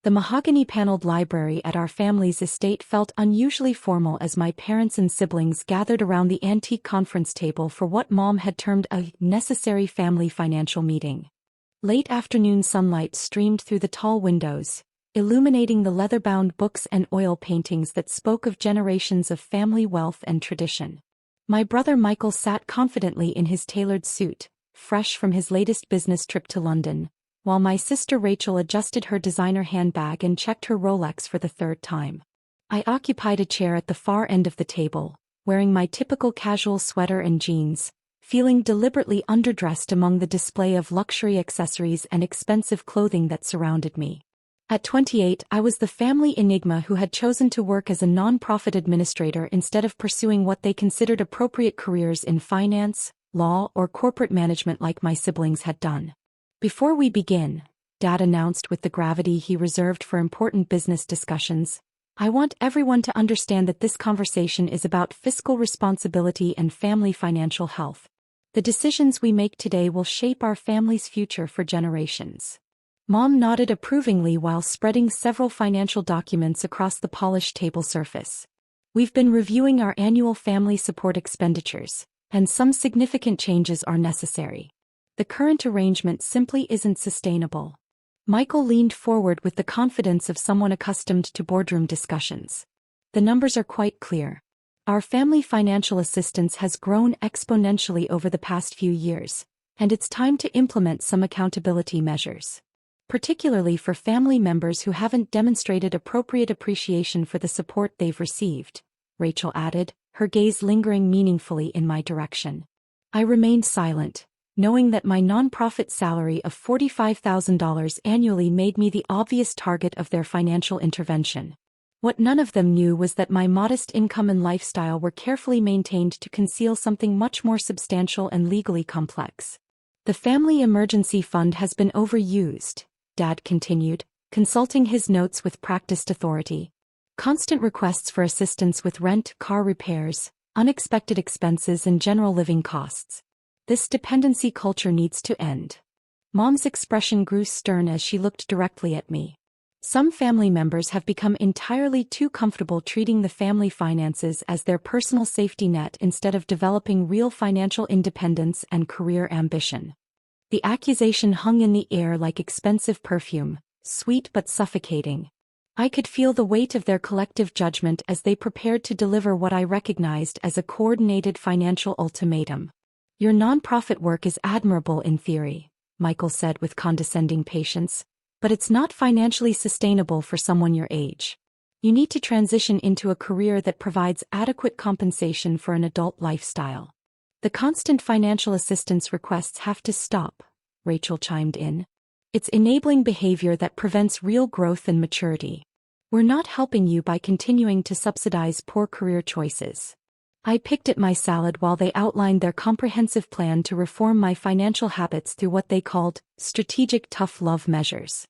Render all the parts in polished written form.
The mahogany-paneled library at our family's estate felt unusually formal as my parents and siblings gathered around the antique conference table for what Mom had termed a necessary family financial meeting. Late afternoon sunlight streamed through the tall windows, illuminating the leather-bound books and oil paintings that spoke of generations of family wealth and tradition. My brother Michael sat confidently in his tailored suit, fresh from his latest business trip to London, while my sister Rachel adjusted her designer handbag and checked her Rolex for the third time. I occupied a chair at the far end of the table, wearing my typical casual sweater and jeans, feeling deliberately underdressed among the display of luxury accessories and expensive clothing that surrounded me. At 28, I was the family enigma who had chosen to work as a non-profit administrator instead of pursuing what they considered appropriate careers in finance, law, or corporate management like my siblings had done. "Before we begin," Dad announced with the gravity he reserved for important business discussions, "I want everyone to understand that this conversation is about fiscal responsibility and family financial health. The decisions we make today will shape our family's future for generations." Mom nodded approvingly while spreading several financial documents across the polished table surface. "We've been reviewing our annual family support expenditures, and some significant changes are necessary. The current arrangement simply isn't sustainable." Michael leaned forward with the confidence of someone accustomed to boardroom discussions. "The numbers are quite clear. Our family financial assistance has grown exponentially over the past few years, and it's time to implement some accountability measures. Particularly for family members who haven't demonstrated appropriate appreciation for the support they've received," Rachel added, her gaze lingering meaningfully in my direction. I remained silent, knowing that my nonprofit salary of $45,000 annually made me the obvious target of their financial intervention. What none of them knew was that my modest income and lifestyle were carefully maintained to conceal something much more substantial and legally complex. "The family emergency fund has been overused," Dad continued, consulting his notes with practiced authority. "Constant requests for assistance with rent, car repairs, unexpected expenses and general living costs. This dependency culture needs to end." Mom's expression grew stern as she looked directly at me. "Some family members have become entirely too comfortable treating the family finances as their personal safety net instead of developing real financial independence and career ambition." The accusation hung in the air like expensive perfume, sweet but suffocating. I could feel the weight of their collective judgment as they prepared to deliver what I recognized as a coordinated financial ultimatum. "Your nonprofit work is admirable in theory," Michael said with condescending patience, "but it's not financially sustainable for someone your age. You need to transition into a career that provides adequate compensation for an adult lifestyle." "The constant financial assistance requests have to stop," Rachel chimed in. "It's enabling behavior that prevents real growth and maturity. We're not helping you by continuing to subsidize poor career choices." I picked at my salad while they outlined their comprehensive plan to reform my financial habits through what they called strategic tough love measures.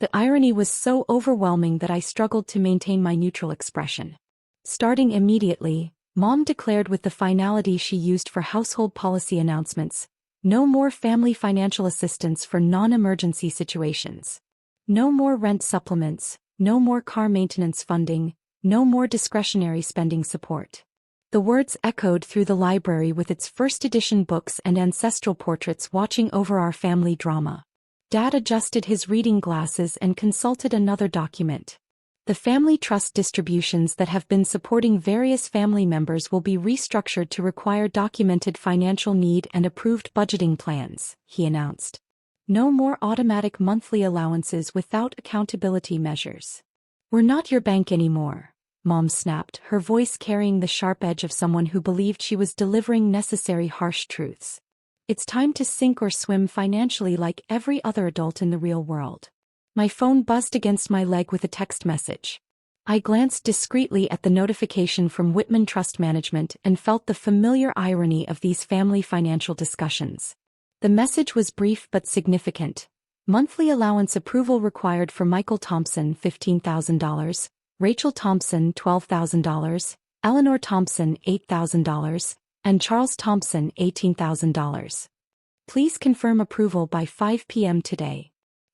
The irony was so overwhelming that I struggled to maintain my neutral expression. Starting immediately, Mom declared with the finality she used for household policy announcements, "No more family financial assistance for non-emergency situations. No more rent supplements, no more car maintenance funding, no more discretionary spending support." The words echoed through the library with its first edition books and ancestral portraits watching over our family drama. Dad adjusted his reading glasses and consulted another document. "The family trust distributions that have been supporting various family members will be restructured to require documented financial need and approved budgeting plans," he announced. "No more automatic monthly allowances without accountability measures." "We're not your bank anymore," Mom snapped, her voice carrying the sharp edge of someone who believed she was delivering necessary harsh truths. "It's time to sink or swim financially like every other adult in the real world." My phone buzzed against my leg with a text message. I glanced discreetly at the notification from Whitman Trust Management and felt the familiar irony of these family financial discussions. The message was brief but significant. Monthly allowance approval required for Michael Thompson $15,000, Rachel Thompson $12,000, Eleanor Thompson $8,000, and Charles Thompson $18,000. Please confirm approval by 5 p.m. today.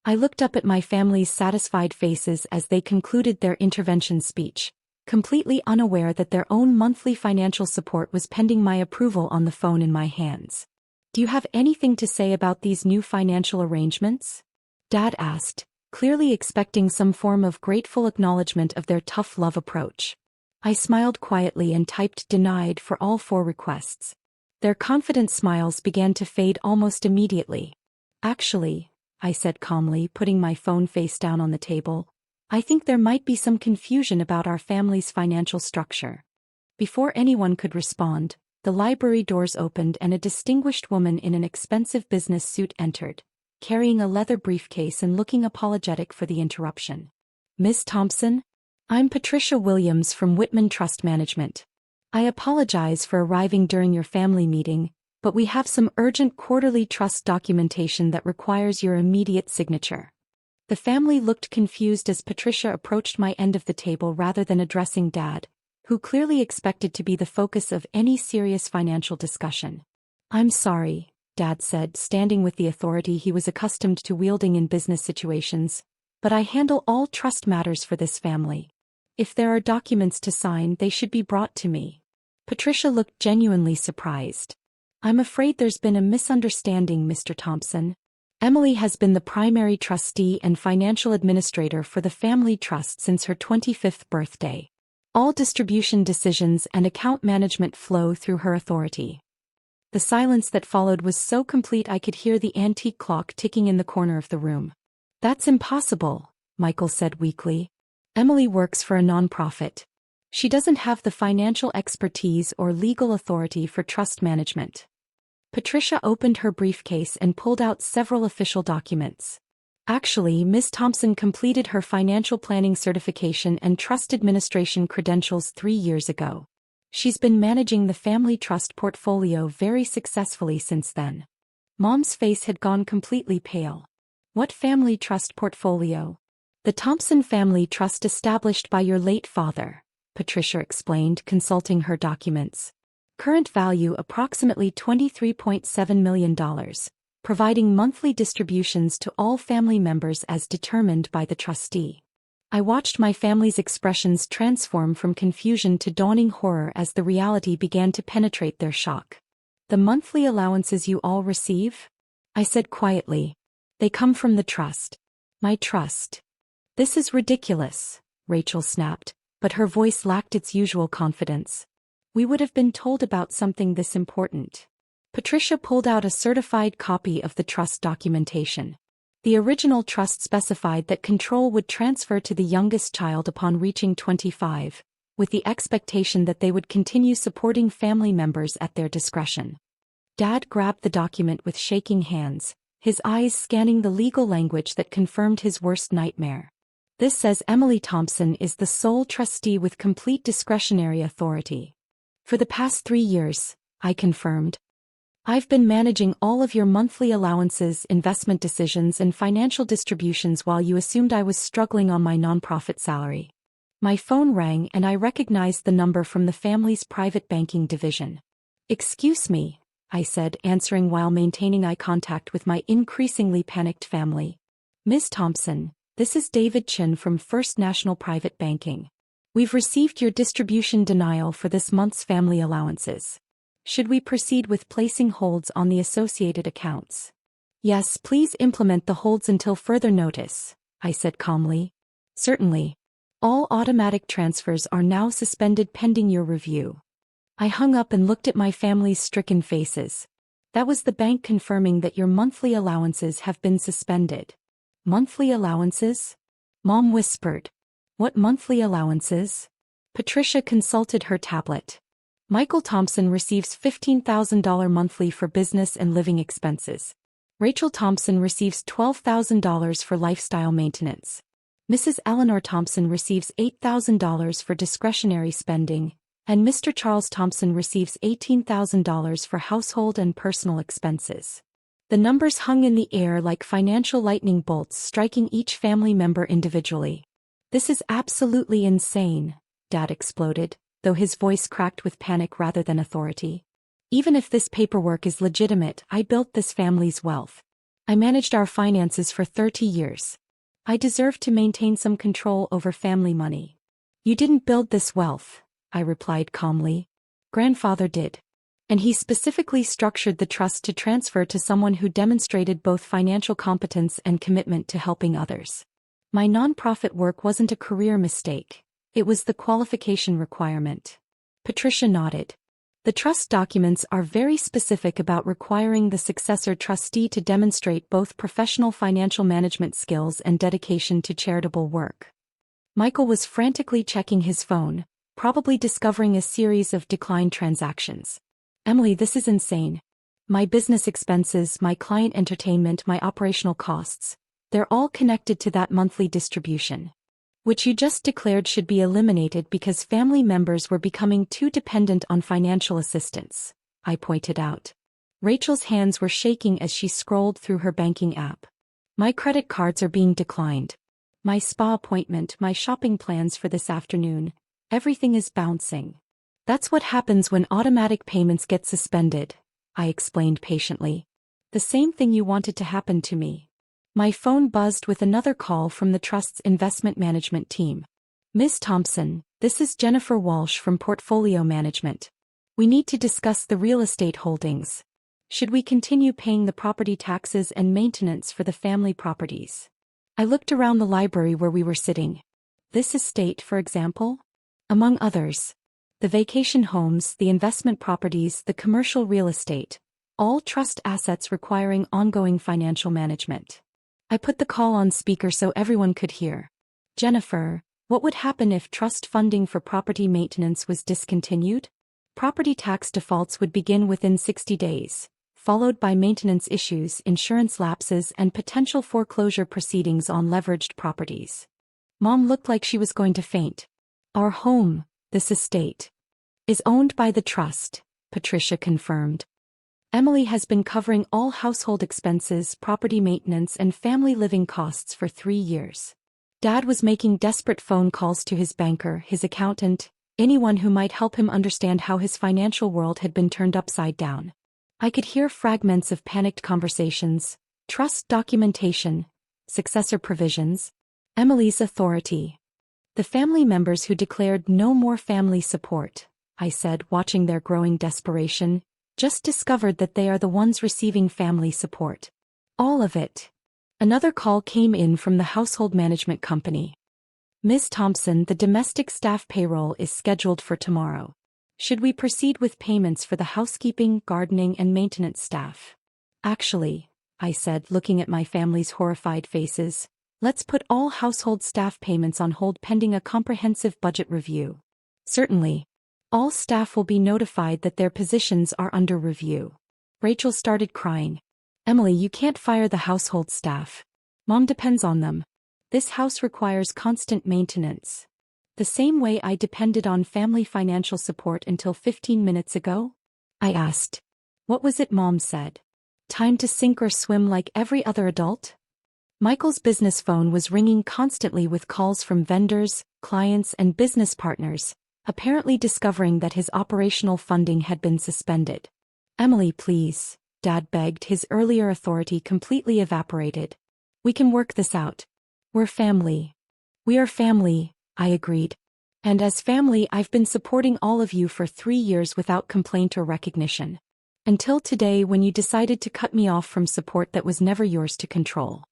I looked up at my family's satisfied faces as they concluded their intervention speech, completely unaware that their own monthly financial support was pending my approval on the phone in my hands. "Do you have anything to say about these new financial arrangements?" Dad asked, clearly expecting some form of grateful acknowledgement of their tough love approach. I smiled quietly and typed denied for all 4 requests. Their confident smiles began to fade almost immediately. "Actually," I said calmly, putting my phone face down on the table, "I think there might be some confusion about our family's financial structure." Before anyone could respond, the library doors opened and a distinguished woman in an expensive business suit entered, carrying a leather briefcase and looking apologetic for the interruption. "Miss Thompson? I'm Patricia Williams from Whitman Trust Management. I apologize for arriving during your family meeting, but we have some urgent quarterly trust documentation that requires your immediate signature." The family looked confused as Patricia approached my end of the table rather than addressing Dad, who clearly expected to be the focus of any serious financial discussion. "I'm sorry," Dad said, standing with the authority he was accustomed to wielding in business situations, "but I handle all trust matters for this family. If there are documents to sign, they should be brought to me." Patricia looked genuinely surprised. "I'm afraid there's been a misunderstanding, Mr. Thompson. Emily has been the primary trustee and financial administrator for the family trust since her 25th birthday. All distribution decisions and account management flow through her authority." The silence that followed was so complete I could hear the antique clock ticking in the corner of the room. "That's impossible," Michael said weakly. "Emily works for a nonprofit. She doesn't have the financial expertise or legal authority for trust management." Patricia opened her briefcase and pulled out several official documents. "Actually, Ms. Thompson completed her financial planning certification and trust administration credentials 3 years ago. She's been managing the family trust portfolio very successfully since then." Mom's face had gone completely pale. "What family trust portfolio?" "The Thompson Family Trust established by your late father," Patricia explained, consulting her documents. "Current value approximately $23.7 million, providing monthly distributions to all family members as determined by the trustee." I watched my family's expressions transform from confusion to dawning horror as the reality began to penetrate their shock. "The monthly allowances you all receive?" I said quietly. "They come from the trust. My trust." "This is ridiculous," Rachel snapped, but her voice lacked its usual confidence. "We would have been told about something this important." Patricia pulled out a certified copy of the trust documentation. The original trust specified that control would transfer to the youngest child upon reaching 25, with the expectation that they would continue supporting family members at their discretion. Dad grabbed the document with shaking hands, his eyes scanning the legal language that confirmed his worst nightmare. "This says Emily Thompson is the sole trustee with complete discretionary authority. For the past 3 years," I confirmed. "I've been managing all of your monthly allowances, investment decisions and financial distributions while you assumed I was struggling on my nonprofit salary." My phone rang and I recognized the number from the family's private banking division. "Excuse me," I said, answering while maintaining eye contact with my increasingly panicked family. "Ms. Thompson, this is David Chin from First National Private Banking. We've received your distribution denial for this month's family allowances. Should we proceed with placing holds on the associated accounts?" "Yes, please implement the holds until further notice," I said calmly. "Certainly. All automatic transfers are now suspended pending your review." I hung up and looked at my family's stricken faces. That was the bank confirming that your monthly allowances have been suspended. "Monthly allowances?" Mom whispered. "What monthly allowances?" Patricia consulted her tablet. "Michael Thompson receives $15,000 monthly for business and living expenses. Rachel Thompson receives $12,000 for lifestyle maintenance. Mrs. Eleanor Thompson receives $8,000 for discretionary spending, and Mr. Charles Thompson receives $18,000 for household and personal expenses." The numbers hung in the air like financial lightning bolts, striking each family member individually. "This is absolutely insane," Dad exploded, though his voice cracked with panic rather than authority. "Even if this paperwork is legitimate, I built this family's wealth. I managed our finances for 30 years. I deserve to maintain some control over family money. You didn't build this wealth, I replied calmly. Grandfather did. And he specifically structured the trust to transfer to someone who demonstrated both financial competence and commitment to helping others. My nonprofit work wasn't a career mistake. It was the qualification requirement. Patricia nodded. The trust documents are very specific about requiring the successor trustee to demonstrate both professional financial management skills and dedication to charitable work. Michael was frantically checking his phone, probably discovering a series of declined transactions. Emily, this is insane. My business expenses, my client entertainment, my operational costs, they're all connected to that monthly distribution, which you just declared should be eliminated because family members were becoming too dependent on financial assistance, I pointed out. Rachel's hands were shaking as she scrolled through her banking app. My credit cards are being declined. My spa appointment, my shopping plans for this afternoon, everything is bouncing. That's what happens when automatic payments get suspended, I explained patiently. The same thing you wanted to happen to me. My phone buzzed with another call from the Trust's investment management team. Ms. Thompson, this is Jennifer Walsh from Portfolio Management. We need to discuss the real estate holdings. Should we continue paying the property taxes and maintenance for the family properties? I looked around the library where we were sitting. This estate, for example? Among others. The vacation homes, the investment properties, the commercial real estate, all trust assets requiring ongoing financial management. I put the call on speaker so everyone could hear. Jennifer, what would happen if trust funding for property maintenance was discontinued? Property tax defaults would begin within 60 days, followed by maintenance issues, insurance lapses, and potential foreclosure proceedings on leveraged properties. Mom looked like she was going to faint. Our home, this estate, is owned by the trust, Patricia confirmed. Emily has been covering all household expenses, property maintenance, and family living costs for 3 years. Dad was making desperate phone calls to his banker, his accountant, anyone who might help him understand how his financial world had been turned upside down. I could hear fragments of panicked conversations, trust documentation, successor provisions, Emily's authority. The family members who declared no more family support, I said, watching their growing desperation, just discovered that they are the ones receiving family support. All of it. Another call came in from the household management company. Ms. Thompson, the domestic staff payroll is scheduled for tomorrow. Should we proceed with payments for the housekeeping, gardening, and maintenance staff? Actually, I said, looking at my family's horrified faces, let's put all household staff payments on hold pending a comprehensive budget review. Certainly. All staff will be notified that their positions are under review. Rachel started crying. Emily, you can't fire the household staff. Mom depends on them. This house requires constant maintenance. The same way I depended on family financial support until 15 minutes ago? I asked. What was it Mom said? Time to sink or swim like every other adult? Michael's business phone was ringing constantly with calls from vendors, clients, and business partners, apparently discovering that his operational funding had been suspended. Emily, please, Dad begged, his earlier authority completely evaporated. We can work this out. We're family. We are family, I agreed. And as family, I've been supporting all of you for 3 years without complaint or recognition. Until today, when you decided to cut me off from support that was never yours to control.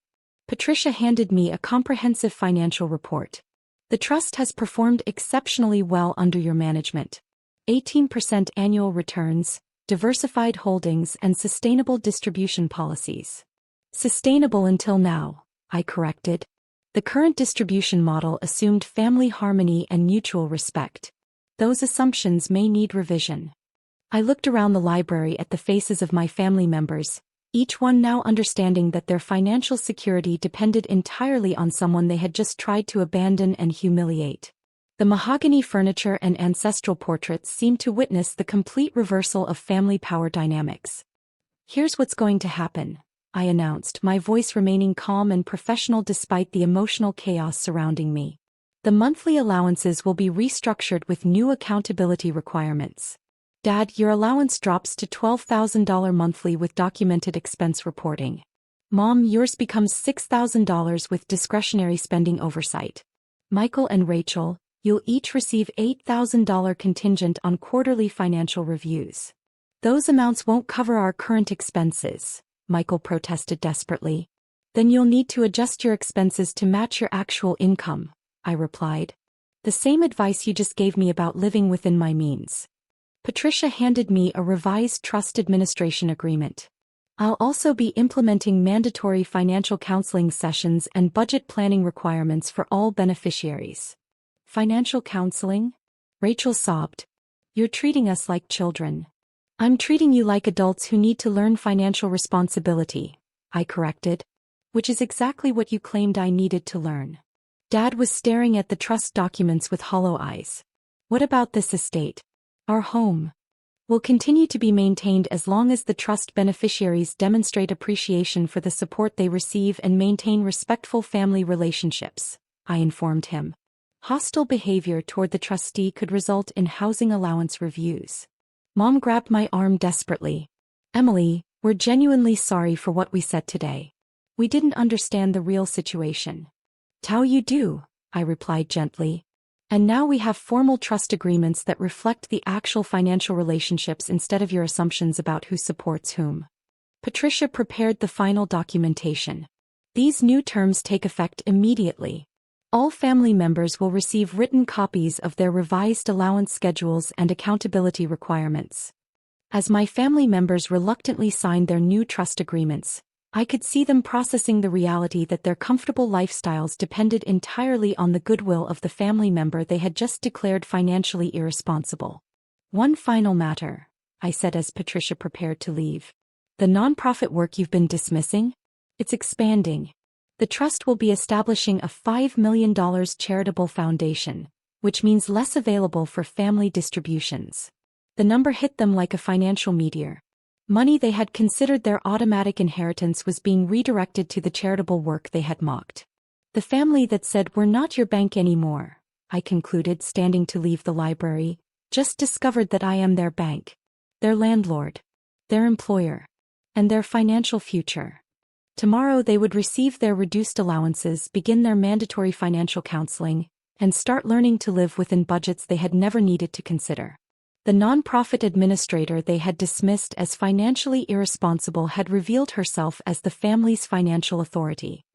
Patricia handed me a comprehensive financial report. The trust has performed exceptionally well under your management. 18% annual returns, diversified holdings, and sustainable distribution policies. Sustainable until now, I corrected. The current distribution model assumed family harmony and mutual respect. Those assumptions may need revision. I looked around the library at the faces of my family members, each one now understanding that their financial security depended entirely on someone they had just tried to abandon and humiliate. The mahogany furniture and ancestral portraits seemed to witness the complete reversal of family power dynamics. Here's what's going to happen, I announced, my voice remaining calm and professional despite the emotional chaos surrounding me. The monthly allowances will be restructured with new accountability requirements. Dad, your allowance drops to $12,000 monthly with documented expense reporting. Mom, yours becomes $6,000 with discretionary spending oversight. Michael and Rachel, you'll each receive $8,000 contingent on quarterly financial reviews. Those amounts won't cover our current expenses, Michael protested desperately. Then you'll need to adjust your expenses to match your actual income, I replied. The same advice you just gave me about living within my means. Patricia handed me a revised trust administration agreement. I'll also be implementing mandatory financial counseling sessions and budget planning requirements for all beneficiaries. Financial counseling? Rachel sobbed. You're treating us like children. I'm treating you like adults who need to learn financial responsibility, I corrected. Which is exactly what you claimed I needed to learn. Dad was staring at the trust documents with hollow eyes. What about this estate? Our home will continue to be maintained as long as the trust beneficiaries demonstrate appreciation for the support they receive and maintain respectful family relationships, I informed him. Hostile behavior toward the trustee could result in housing allowance reviews. Mom grabbed my arm desperately. Emily, we're genuinely sorry for what we said today. We didn't understand the real situation. How you do, I replied gently. And now we have formal trust agreements that reflect the actual financial relationships instead of your assumptions about who supports whom. Patricia prepared the final documentation. These new terms take effect immediately. All family members will receive written copies of their revised allowance schedules and accountability requirements. As my family members reluctantly signed their new trust agreements, I could see them processing the reality that their comfortable lifestyles depended entirely on the goodwill of the family member they had just declared financially irresponsible. One final matter, I said as Patricia prepared to leave. The nonprofit work you've been dismissing? It's expanding. The trust will be establishing a $5 million charitable foundation, which means less available for family distributions. The number hit them like a financial meteor. Money they had considered their automatic inheritance was being redirected to the charitable work they had mocked. The family that said, "We're not your bank anymore," I concluded, standing to leave the library, just discovered that I am their bank, their landlord, their employer, and their financial future. Tomorrow they would receive their reduced allowances, begin their mandatory financial counseling, and start learning to live within budgets they had never needed to consider. The nonprofit administrator they had dismissed as financially irresponsible had revealed herself as the family's financial authority.